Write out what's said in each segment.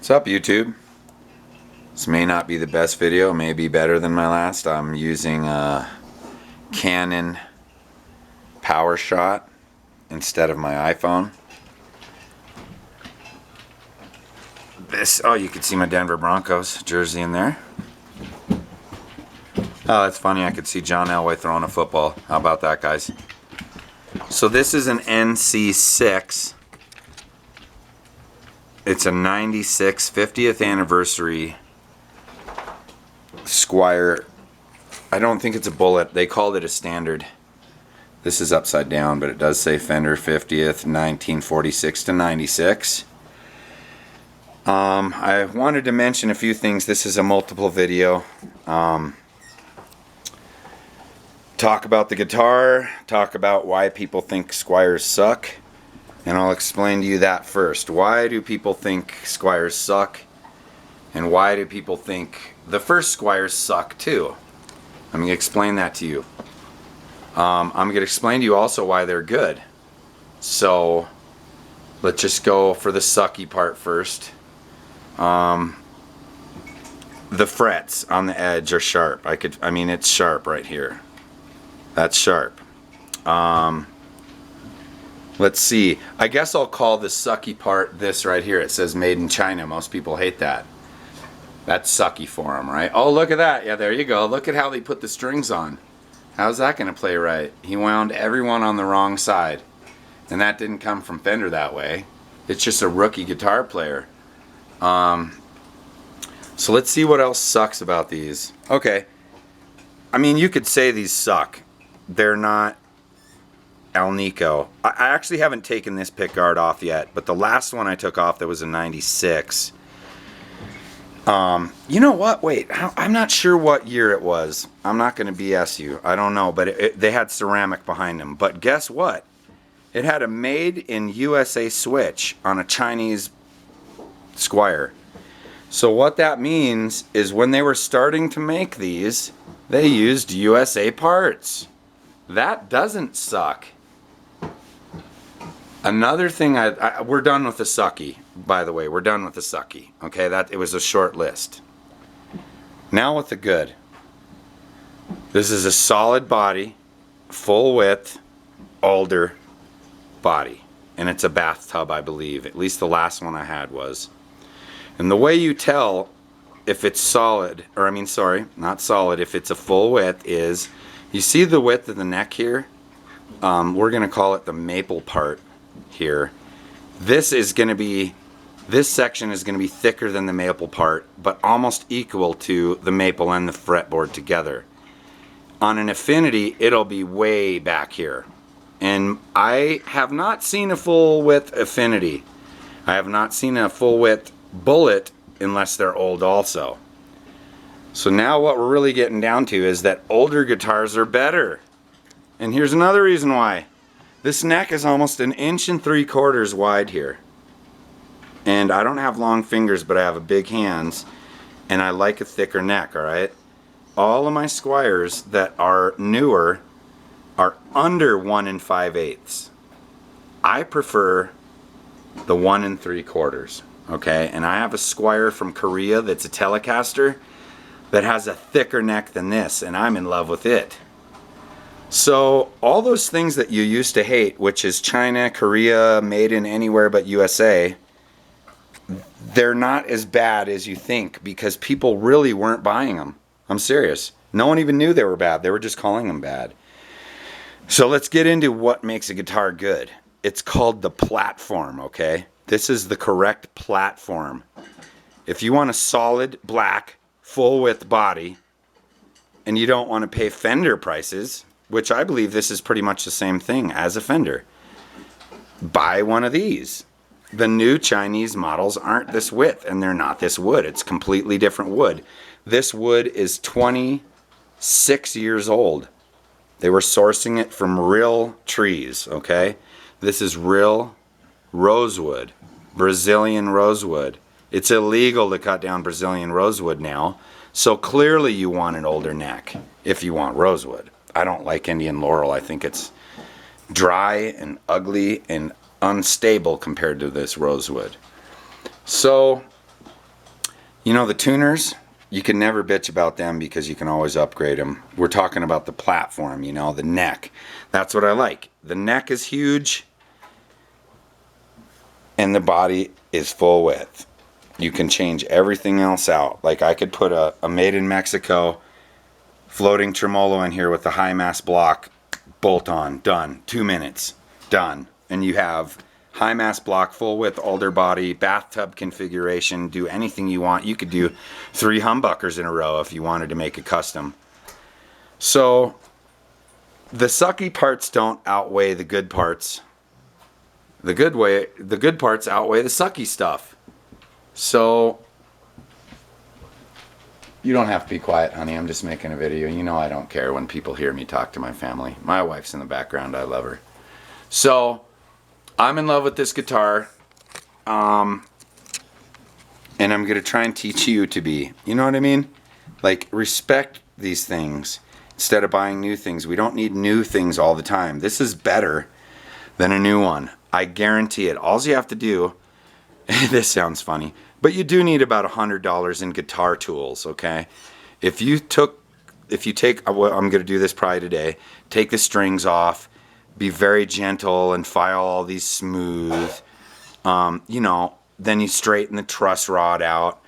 What's up, YouTube? This may not be the best video, may be better than my last. I'm using a Canon PowerShot instead of my iPhone. Oh, you can see my Denver Broncos jersey in there. Oh, that's funny, I could see John Elway throwing a football. How about that, guys? So this is an NC6. It's a 96 50th anniversary Squier. I don't think it's a bullet. They called it a standard. This is upside down, but it does say Fender 50th 1946 to 96. I wanted to mention a few things. This is a multiple video. Talk about the guitar, talk about why people think Squiers suck, and I'll explain to you that first. Why do people think Squiers suck, and why do people think the first Squiers suck too? I'm going to explain that to you. I'm going to explain to you also why they're good. So let's just go for the sucky part first. The frets on the edge are sharp. I mean it's sharp right here. That's sharp. Let's see. I guess I'll call the sucky part this right here. It says made in China. Most people hate that. That's sucky for them, right? Oh, look at that. Yeah, there you go. Look at how they put the strings on. How's that going to play right? He wound everyone on the wrong side. And that didn't come from Fender that way. It's just a rookie guitar player. So let's see what else sucks about these. Okay. I mean, you could say these suck. They're not Alnico. I actually haven't taken this pickguard off yet, but the last one I took off that was a 96. You know what? Wait, I'm not sure what year it was. I'm not going to BS you. I don't know, but they had ceramic behind them. But guess what? It had a made in USA switch on a Chinese Squier. So what that means is when they were starting to make these, they used USA parts. That doesn't suck. Another thing, we're done with the sucky, by the way. We're done with the sucky. Okay, it was a short list. Now with the good. This is a solid body, full width, alder body. And it's a bathtub, I believe. At least the last one I had was. And the way you tell if it's solid, or I mean, sorry, not solid, if it's a full width is, you see the width of the neck here? We're going to call it the maple part here. This section is going to be thicker than the maple part, but almost equal to the maple and the fretboard together. On an affinity, it'll be way back here. And I have not seen a full width affinity. I have not seen a full width bullet unless they're old also. So now what we're really getting down to is that older guitars are better. And here's another reason why. This neck is almost 1 3/4 inches wide here. And I don't have long fingers, but I have a big hands. And I like a thicker neck, alright? All of my Squiers that are newer are under 1 5/8. I prefer the 1 3/4. Okay, and I have a Squier from Korea that's a Telecaster that has a thicker neck than this, and I'm in love with it. So all those things that you used to hate, which is China, Korea, made in anywhere but USA, they're not as bad as you think because people really weren't buying them. I'm serious. No one even knew they were bad. They were just calling them bad. So let's get into what makes a guitar good. It's called the platform, okay? This is the correct platform. If you want a solid black full width body and you don't want to pay Fender prices, which I believe this is pretty much the same thing as a Fender, buy one of these. The new Chinese models aren't this width and they're not this wood. It's completely different wood. This wood is 26 years old. They were sourcing it from real trees, okay? This is real rosewood, Brazilian rosewood. It's illegal to cut down Brazilian rosewood now, so clearly you want an older neck if you want rosewood. I don't like Indian laurel. I think it's dry and ugly and unstable compared to this rosewood. So You know, the tuners, you can never bitch about them because you can always upgrade them. We're talking about the platform, you know, the neck. That's what I like. The neck is huge and the body is full width. You can change everything else out. Like I could put a made in Mexico floating tremolo in here with a high mass block, bolt on, done. 2 minutes, done. And you have high mass block, full width alder body, bathtub configuration, do anything you want. You could do 3 humbuckers in a row if you wanted to make a custom. So the sucky parts don't outweigh the good parts. The good parts outweigh the sucky stuff. So you don't have to be quiet, honey. I'm just making a video. You know I don't care when people hear me talk to my family. My wife's in the background. I love her. So I'm in love with this guitar. And I'm going to try and teach you to be. You know what I mean? Like, respect these things instead of buying new things. We don't need new things all the time. This is better than a new one. I guarantee it. All you have to do, this sounds funny, but you do need about $100 in guitar tools, okay? If you take, I'm going to do this probably today, take the strings off, be very gentle and file all these smooth, you know, then you straighten the truss rod out,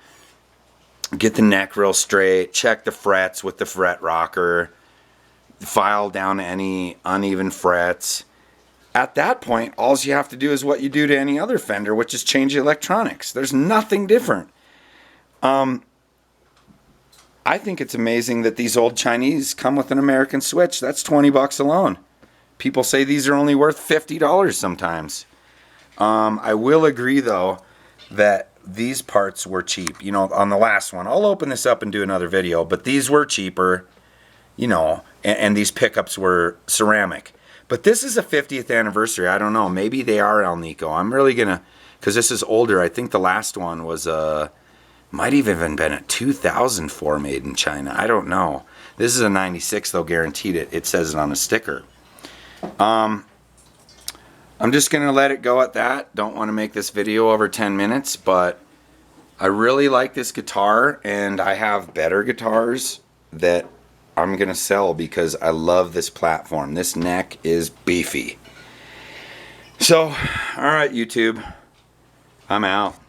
get the neck real straight, check the frets with the fret rocker, file down any uneven frets. At that point, all you have to do is what you do to any other Fender, which is change the electronics. There's nothing different. I think it's amazing that these old Chinese come with an American switch. That's $20 alone. People say these are only worth $50 sometimes. I will agree, though, that these parts were cheap. You know, on the last one, I'll open this up and do another video, but these were cheaper, you know, and these pickups were ceramic. But this is a 50th anniversary. I don't know. Maybe they are El Nico. I'm really going to, because this is older. I think the last one was, might have even been a 2004 made in China. I don't know. This is a 96, though, guaranteed it. It says it on a sticker. I'm just going to let it go at that. Don't want to make this video over 10 minutes, but I really like this guitar, and I have better guitars that I'm going to sell because I love this platform. This neck is beefy. So, all right, YouTube. I'm out.